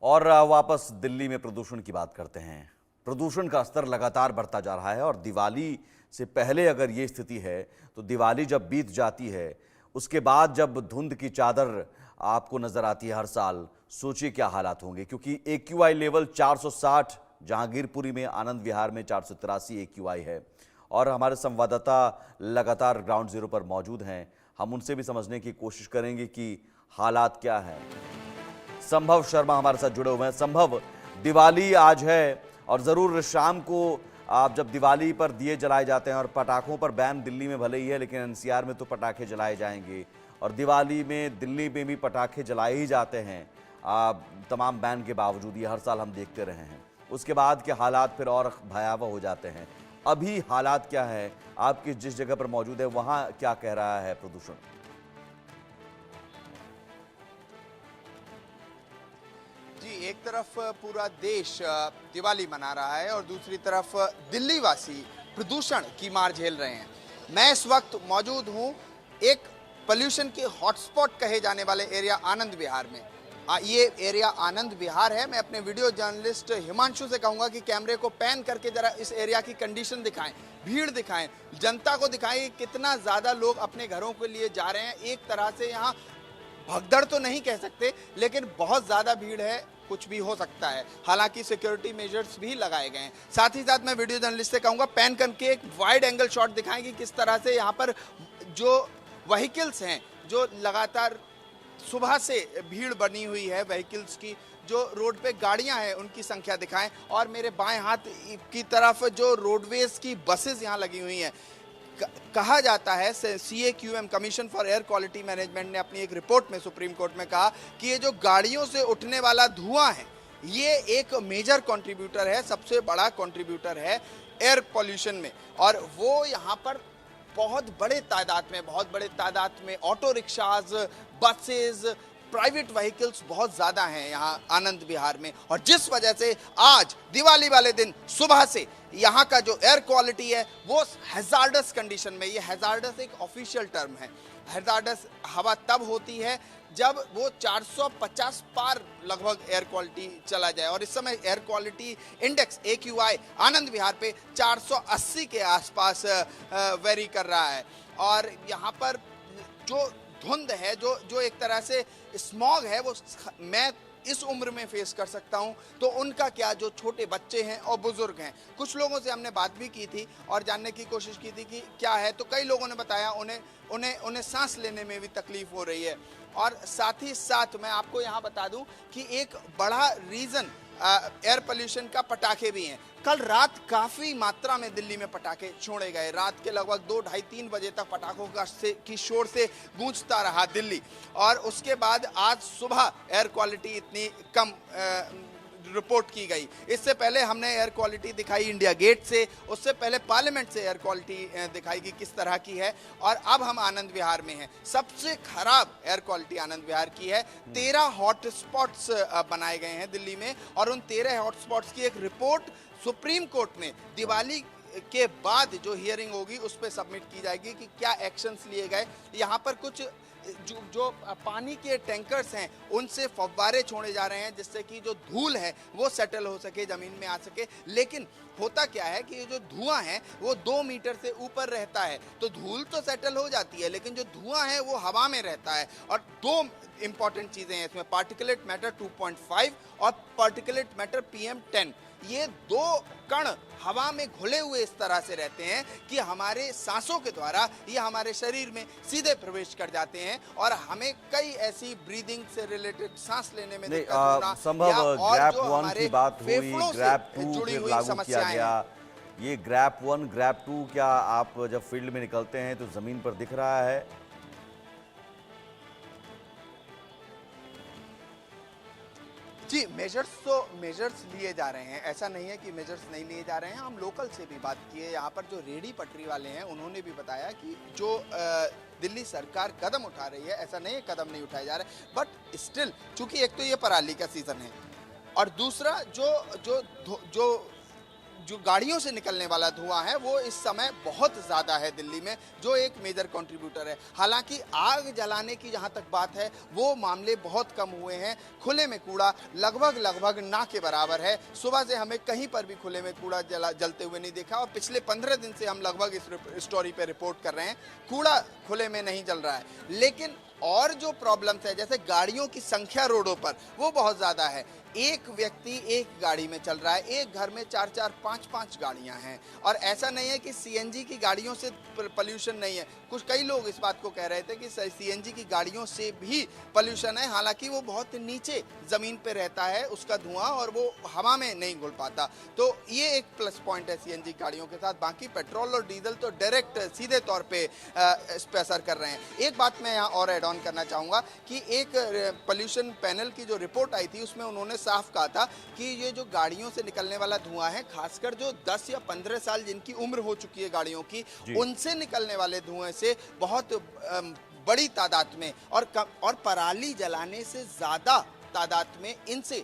और वापस दिल्ली में प्रदूषण की बात करते हैं। प्रदूषण का स्तर लगातार बढ़ता जा रहा है और दिवाली से पहले अगर ये स्थिति है तो दिवाली जब बीत जाती है उसके बाद जब धुंध की चादर आपको नजर आती है हर साल, सोचिए क्या हालात होंगे। क्योंकि AQI लेवल 460 जहांगीरपुरी में, आनंद विहार में 483 AQI है। और हमारे संवाददाता लगातार ग्राउंड जीरो पर मौजूद हैं, हम उनसे भी समझने की कोशिश करेंगे कि हालात क्या है। संभव शर्मा हमारे साथ जुड़े हुए हैं। संभव, दिवाली आज है और जरूर शाम को आप जब दिवाली पर दिए जलाए जाते हैं और पटाखों पर बैन दिल्ली में भले ही है लेकिन NCR में तो पटाखे जलाए जाएंगे और दिवाली में दिल्ली में भी पटाखे जलाए ही जाते हैं तमाम बैन के बावजूद। ये हर साल हम देखते रहे हैं। उसके बाद के हालात फिर और भयावह हो जाते हैं। अभी हालात क्या है, आपकी जिस जगह पर मौजूद है वहां क्या कह रहा है प्रदूषण? एक तरफ पूरा देश दिवाली मना रहा है और दूसरी तरफ दिल्ली वासी प्रदूषण की मार झेल रहे हैं। मैं इस वक्त मौजूद हूं एक पोल्यूशन के हॉटस्पॉट कहे जाने वाले एरिया आनंद विहार में। ये एरिया आनंद विहार है। मैं अपने वीडियो जर्नलिस्ट हिमांशु से कहूंगा कि कैमरे को पैन करके जरा इस एरिया की कंडीशन दिखाएं, भीड़ दिखाएं, जनता को दिखाएं कितना ज्यादा लोग अपने घरों के लिए जा रहे हैं। एक तरह से यहाँ भगदड़ तो नहीं कह सकते लेकिन बहुत ज्यादा भीड़ है, कुछ भी हो सकता है। हालांकि सिक्योरिटी मेजर्स भी लगाए गए हैं। साथ ही साथ मैं वीडियो जर्नलिस्ट से कहूंगा पैन करके एक वाइड एंगल शॉट दिखाएं कि किस तरह से यहाँ पर जो व्हीकल्स हैं, जो लगातार सुबह से भीड़ बनी हुई है व्हीकल्स की, जो रोड पे गाड़ियां हैं उनकी संख्या दिखाएं। और मेरे बाएं हाथ की तरफ जो रोडवेज की बसेस यहाँ लगी हुई हैं। कहा जाता है CAQM commission for air quality management ने अपनी एक रिपोर्ट में सुप्रीम कोर्ट में कहा कि ये जो गाड़ियों से उठने वाला धुआं है ये एक मेजर कंट्रीब्यूटर है, सबसे बड़ा कंट्रीब्यूटर है एयर पोल्यूशन में। और वो यहाँ पर बहुत बड़े तादाद में auto rickshaws, buses, private vehicles बहुत ज्यादा हैं यहाँ आनंद विहार में। और जिस वजह से आज दिवाली वाले दिन सुबह से यहाँ का जो एयर क्वालिटी है वो हैजार्डस कंडीशन में। ये हैजार्डस एक ऑफिशियल टर्म है। हैजार्डस हवा तब होती है जब वो 450 पार लगभग एयर क्वालिटी चला जाए। और इस समय air quality index AQI Anand Vihar पे 480 के आसपास वेरी कर रहा है। और यहाँ पर जो धुंध है, जो एक तरह से स्मॉग है, वो मैं इस उम्र में फेस कर सकता हूं, तो उनका क्या, जो छोटे बच्चे हैं और बुजुर्ग हैं। कुछ लोगों से हमने बात भी की थी और जानने की कोशिश की थी कि क्या है, तो कई लोगों ने बताया उन्हें सांस लेने में भी तकलीफ हो रही है। और साथ ही साथ मैं आपको यहाँ बता दूं कि एक बड़ा रीजन एयर पोल्यूशन का पटाखे भी हैं। कल रात काफी मात्रा में दिल्ली में पटाखे छोड़े गए। रात के लगभग 2, ढाई, 3 बजे तक पटाखों की शोर से गूंजता रहा दिल्ली। और उसके बाद आज सुबह एयर क्वालिटी इतनी कम रिपोर्ट की गई। इससे पहले हमने एयर क्वालिटी दिखाई इंडिया गेट से, उससे पहले पार्लियामेंट से एयर क्वालिटी दिखाई कि किस तरह की है। और अब हम आनंद विहार में हैं। सबसे खराब एयर क्वालिटी आनंद विहार की है। 13 हॉट स्पॉट्स बनाए गए हैं दिल्ली में और उन 13 हॉट स्पॉट्स की एक रिपोर्ट सुप्रीम कोर्ट में दिवाली के बाद जो हियरिंग होगी उस पर सबमिट की जाएगी कि क्या एक्शंस लिए गए। यहाँ पर कुछ जो पानी के टैंकर्स हैं उनसे फव्वारे छोड़े जा रहे हैं जिससे कि जो धूल है वो सेटल हो सके, जमीन में आ सके। लेकिन होता क्या है कि ये जो धुआं है वो 2 मीटर से ऊपर रहता है, तो धूल तो सेटल हो जाती है लेकिन जो धुआं है वो हवा में रहता है। और 2 इंपॉर्टेंट चीजें हैं इसमें, पार्टिकुलेट मैटर 2.5 और पार्टिकुलेट मैटर PM10। ये 2 कण हवा में घुले हुए इस तरह से रहते हैं कि हमारे सांसों के द्वारा ये हमारे शरीर में सीधे प्रवेश कर जाते हैं और हमें कई ऐसी ब्रीदिंग से रिलेटेड, सांस लेने में दिक्कत होना, संभव ग्रैप 1 की बात हुई, ग्रैप 2 जुड़ी हुई लागू किया समस्याएं गया। ये ग्रैप 1, ग्रैप 2 क्या आप जब फील्ड में निकलते हैं तो जमीन पर दिख रहा है? जी, मेजर्स लिए जा रहे हैं। ऐसा नहीं है कि मेजर्स नहीं लिए जा रहे हैं। हम लोकल से भी बात किए, यहाँ पर जो रेडी पटरी वाले हैं उन्होंने भी बताया कि जो दिल्ली सरकार कदम उठा रही है, ऐसा नहीं है कदम नहीं उठाए जा रहे, बट स्टिल चूंकि एक तो ये पराली का सीजन है और दूसरा जो जो गाड़ियों से निकलने वाला धुआं है वो इस समय बहुत ज़्यादा है दिल्ली में, जो एक मेजर कंट्रीब्यूटर है। हालांकि आग जलाने की जहां तक बात है वो मामले बहुत कम हुए हैं। खुले में कूड़ा लगभग ना के बराबर है। सुबह से हमें कहीं पर भी खुले में कूड़ा जलते हुए नहीं देखा, और पिछले 15 दिन से हम लगभग इस स्टोरी पे रिपोर्ट कर रहे हैं, कूड़ा खुले में नहीं जल रहा है। लेकिन और जो प्रॉब्लम्स है, जैसे गाड़ियों की संख्या रोडों पर वो बहुत ज़्यादा है। एक व्यक्ति एक गाड़ी में चल रहा है, एक घर में 4-4, 5-5 गाड़ियां हैं। और ऐसा नहीं है कि सीएनजी की गाड़ियों से पोल्यूशन नहीं है। कई लोग इस बात को कह रहे थे कि सीएनजी की गाड़ियों से भी पोल्यूशन है, हालांकि वो बहुत नीचे ज़मीन पे रहता है उसका धुआं, और वो हवा में नहीं घुल पाता। तो ये एक प्लस पॉइंट है सीएनजी गाड़ियों के साथ। बाकी पेट्रोल और डीजल तो डायरेक्ट सीधे तौर पे इस पे असर कर रहे हैं। एक बात मैं यहाँ और ऐड ऑन करना चाहूँगा कि एक पोल्यूशन पैनल की जो रिपोर्ट आई थी उसमें उन्होंने साफ कहा था कि ये जो गाड़ियों से निकलने वाला धुआं है, खासकर जो 10 या 15 साल जिनकी उम्र हो चुकी है गाड़ियों की, उनसे निकलने वाले धुएं से बहुत बड़ी तादाद में और पराली जलाने से ज्यादा तादाद में इनसे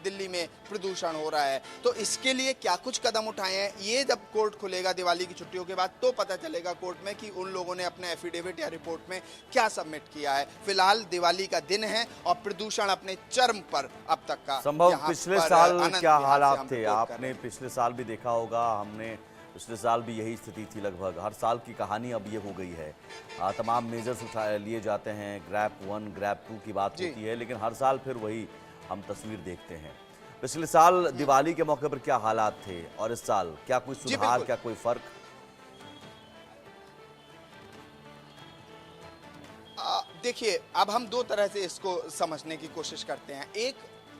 दिल्ली में प्रदूषण हो रहा है। तो इसके लिए क्या कुछ कदम उठाए हैं, ये जब कोर्ट खुलेगा दिवाली की छुट्टियों के बाद तो पता चलेगा कोर्ट में कि उन लोगों ने अपने एफिडेविट या रिपोर्ट में क्या सबमिट किया है। फिलहाल दिवाली का दिन है और प्रदूषण अपने चरम पर अब तक का। संभव पिछले साल क्या हालात थे, आपने पिछले साल भी देखा होगा, हमने पिछले साल भी यही स्थिति थी। लगभग हर साल की कहानी अब ये हो गई है। तमाम मेजर्स लिए जाते हैं, ग्रैप 1 ग्रैप 2 की बात होती है, लेकिन हर साल फिर वही हम तस्वीर देखते हैं। पिछले साल दिवाली के मौके पर क्या हालात थे और इस साल क्या कोई सुधार, क्या कोई फर्क? देखिए, अब हम दो तरह से इसको समझने की कोशिश करते हैं। एक,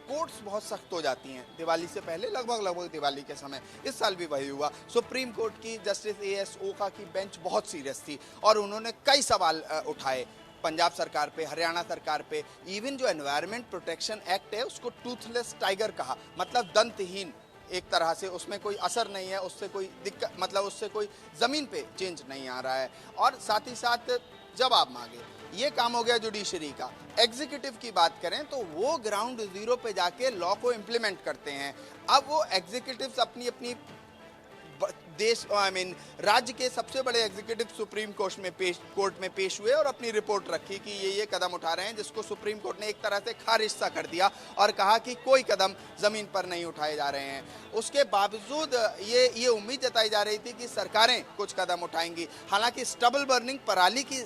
कोर्ट्स बहुत सख्त हो जाती हैं दिवाली से पहले, लगभग दिवाली के समय। इस साल भी वही हुआ। सुप्रीम कोर्ट की जस्टिस AS ओका की बेंच बहुत सीरियस थी और उन्होंने कई सवाल उठाए पंजाब सरकार पे, हरियाणा सरकार पे। इवन जो एनवायरनमेंट प्रोटेक्शन एक्ट है उसको टूथलेस टाइगर कहा, मतलब दंतहीन एक तरह से, उसमें कोई असर नहीं है, उससे कोई दिक्कत, मतलब उससे कोई ज़मीन पे चेंज नहीं आ रहा है। और साथ ही साथ जवाब मांगे, ये काम हो गया जुडिशरी का। एग्जीक्यूटिव की बात करें तो वो ग्राउंड जीरो पे जाके लॉ को इम्प्लीमेंट करते हैं। अब वो एग्जीक्यूटिव्स अपनी अपनी राज्य के सबसे बड़े एग्जीक्यूटिव सुप्रीम कोर्ट में पेश हुए और अपनी रिपोर्ट रखी कि ये कदम उठा रहे हैं, जिसको सुप्रीम कोर्ट ने एक तरह से खारिज सा कर दिया और कहा कि कोई कदम जमीन पर नहीं उठाए जा रहे हैं। उसके बावजूद ये उम्मीद जताई जा रही थी कि सरकारें कुछ कदम उठाएंगी। हालांकि स्टबल बर्निंग, पराली की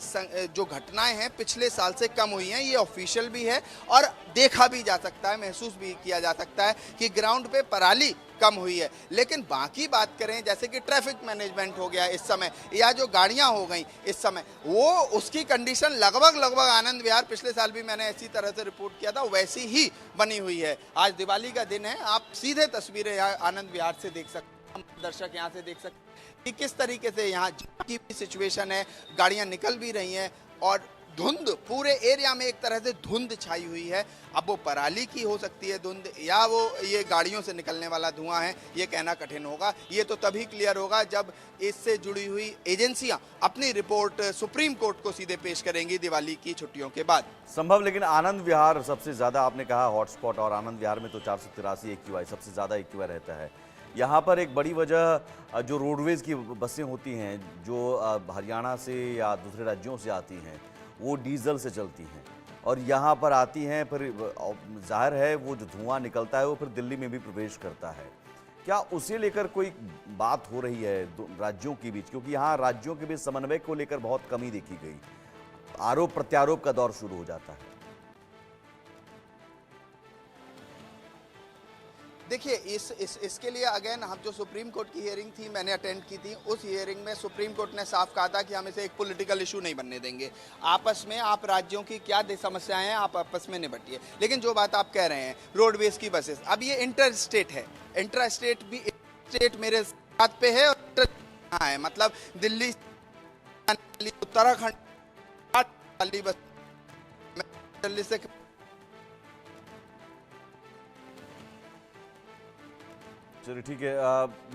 जो घटनाएं हैं पिछले साल से कम हुई हैं, ये ऑफिशियल भी है और देखा भी जा सकता है, महसूस भी किया जा सकता है कि ग्राउंड पे पराली कम हुई है। लेकिन बाकी बात करें, जैसे कि ट्रैफिक मैनेजमेंट हो गया इस समय, या जो गाड़ियां हो गई इस समय, वो उसकी कंडीशन लगभग आनंद विहार, पिछले साल भी मैंने ऐसी तरह से रिपोर्ट किया था, वैसी ही बनी हुई है। आज दिवाली का दिन है, आप सीधे तस्वीरें यहाँ आनंद विहार से देख सकते हैं, दर्शक यहाँ से देख सकते हैं कि किस तरीके से यहाँ की सिचुएशन है। गाड़ियां निकल भी रही हैं और धुंध पूरे एरिया में एक तरह से धुंध छाई हुई है। अब वो पराली की हो सकती है धुंध या वो ये गाड़ियों से निकलने वाला धुआं है, ये कहना कठिन होगा। ये तो तभी क्लियर होगा जब इससे जुड़ी हुई एजेंसियां अपनी रिपोर्ट सुप्रीम कोर्ट को सीधे पेश करेंगी दिवाली की छुट्टियों के बाद। संभव, लेकिन आनंद विहार सबसे ज्यादा आपने कहा हॉटस्पॉट, और आनंद विहार में तो 483 AQI सबसे ज्यादा AQI रहता है। यहाँ पर एक बड़ी वजह जो रोडवेज़ की बसें होती हैं जो हरियाणा से या दूसरे राज्यों से आती हैं, वो डीजल से चलती हैं और यहाँ पर आती हैं, फिर जाहिर है वो जो धुआं निकलता है वो फिर दिल्ली में भी प्रवेश करता है। क्या उसे लेकर कोई बात हो रही है राज्यों के बीच? क्योंकि यहाँ राज्यों के बीच समन्वय को लेकर बहुत कमी देखी गई, आरोप प्रत्यारोप का दौर शुरू हो जाता है। देखिए, इसके लिए अगेन हम जो सुप्रीम कोर्ट की हियरिंग थी, मैंने अटेंड की थी, उस हियरिंग में सुप्रीम कोर्ट ने साफ कहा था कि हम इसे एक पॉलिटिकल इशू नहीं बनने देंगे। आपस में आप राज्यों की क्या समस्याएं हैं, आप आपस में निपटिए। लेकिन जो बात आप कह रहे हैं रोडवेज की बसेस, अब ये इंटर स्टेट है, इंट्रा स्टेट भी स्टेट मेरे साथ पे है और है, मतलब दिल्ली, उत्तराखंड वाली बस दिल्ली से चलिए ठीक है।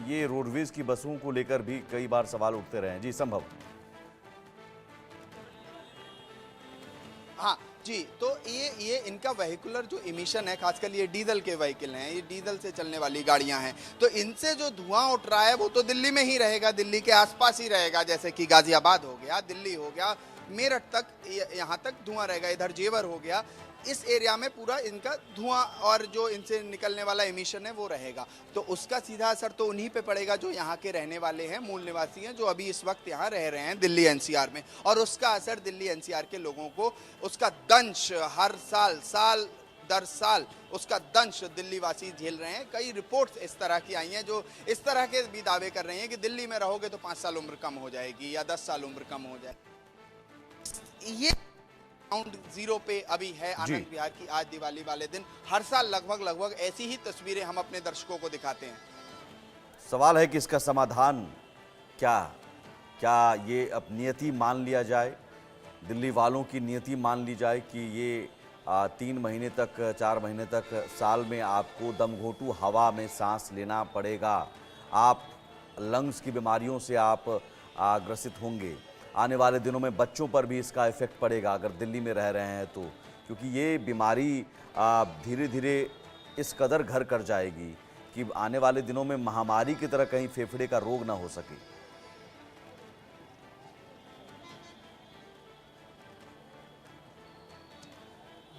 ये रोडवेज की बसों को लेकर भी कई बार सवाल उठते रहे हैं। जी संभव। हाँ जी, तो ये इनका वेहिकुलर जो इमिशन है, खासकर ये डीजल के व्हीकल हैं, ये डीजल से चलने वाली गाड़ियां हैं, तो इनसे जो धुआं उठ रहा है वो तो दिल्ली में ही रहेगा, दिल्ली के आसपास ही रहेगा, जैसे कि गाजियाबाद हो गया, दिल्ली हो गया, मेरठ तक, यहाँ तक धुआं रहेगा, इधर जेवर हो गया, इस एरिया में पूरा इनका धुआं और जो इनसे निकलने वाला एमिशन है वो रहेगा। तो उसका सीधा असर तो उन्हीं पे पड़ेगा जो यहाँ के रहने वाले हैं, मूल निवासी हैं, जो अभी इस वक्त यहाँ रह रहे हैं दिल्ली एनसीआर में, और उसका असर दिल्ली एनसीआर के लोगों को, उसका दंश हर साल साल दर साल उसका दंश दिल्ली वासी झेल रहे हैं। कई रिपोर्ट्स इस तरह की आई हैं जो इस तरह के भी दावे कर रहे हैं कि दिल्ली में रहोगे तो 5 साल उम्र कम हो जाएगी या 10 साल उम्र कम हो जाए। ये ग्राउंड जीरो पे अभी है आनंद विहार की आज दिवाली वाले दिन। हर साल लगभग ऐसी ही तस्वीरें हम अपने दर्शकों को दिखाते हैं। सवाल है कि इसका समाधान क्या ये अब नियति मान लिया जाए, दिल्ली वालों की नियति मान ली जाए कि ये 3 महीने तक 4 महीने तक साल में आपको दमघोंटू हवा में सांस लेना पड़ेगा, आप लंग्स की बीमारियों से आप ग्रसित होंगे। आने वाले दिनों में बच्चों पर भी इसका इफेक्ट पड़ेगा अगर दिल्ली में रह रहे हैं तो, क्योंकि ये बीमारी धीरे धीरे इस कदर घर कर जाएगी कि आने वाले दिनों में महामारी की तरह कहीं फेफड़े का रोग ना हो सके।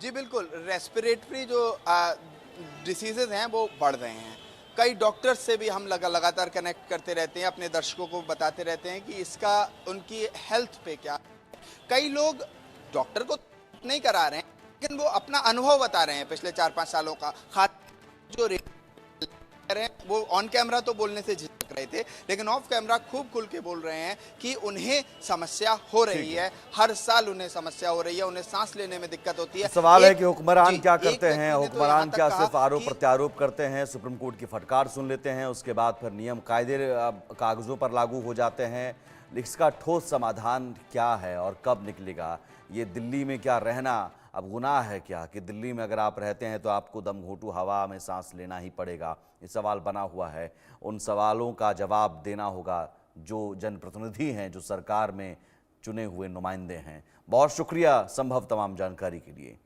जी बिल्कुल, रेस्पिरेटरी जो डिसीजेज हैं वो बढ़ रहे हैं। कई डॉक्टर्स से भी हम लगातार कनेक्ट करते रहते हैं, अपने दर्शकों को बताते रहते हैं कि इसका उनकी हेल्थ पे क्या। कई लोग डॉक्टर को नहीं करा रहे हैं, लेकिन वो अपना अनुभव बता रहे हैं पिछले 4-5 सालों का। खास जो वो ऑन कैमरा तो बोलने से झिझक रहे थे, लेकिन ऑफ कैमरा खूब खुल के बोल रहे हैं कि उन्हें समस्या हो रही है, हर साल उन्हें समस्या हो रही है, उन्हें सांस लेने में दिक्कत होती है। सवाल है कि हुक्मरान क्या करते हैं, हुक्मरान क्या सिर्फ आरोप प्रत्यारोप करते हैं, सुप्रीम कोर्ट की फटकार सुन लेते हैं, उसके बाद फिर नियम कायदे कागजों पर लागू हो जाते हैं। इसका ठोस समाधान क्या है और कब निकलेगा? ये दिल्ली में क्या रहना अब गुनाह है क्या कि दिल्ली में अगर आप रहते हैं तो आपको दमघोंटू हवा में सांस लेना ही पड़ेगा? ये सवाल बना हुआ है। उन सवालों का जवाब देना होगा जो जनप्रतिनिधि हैं, जो सरकार में चुने हुए नुमाइंदे हैं। बहुत शुक्रिया संभव तमाम जानकारी के लिए।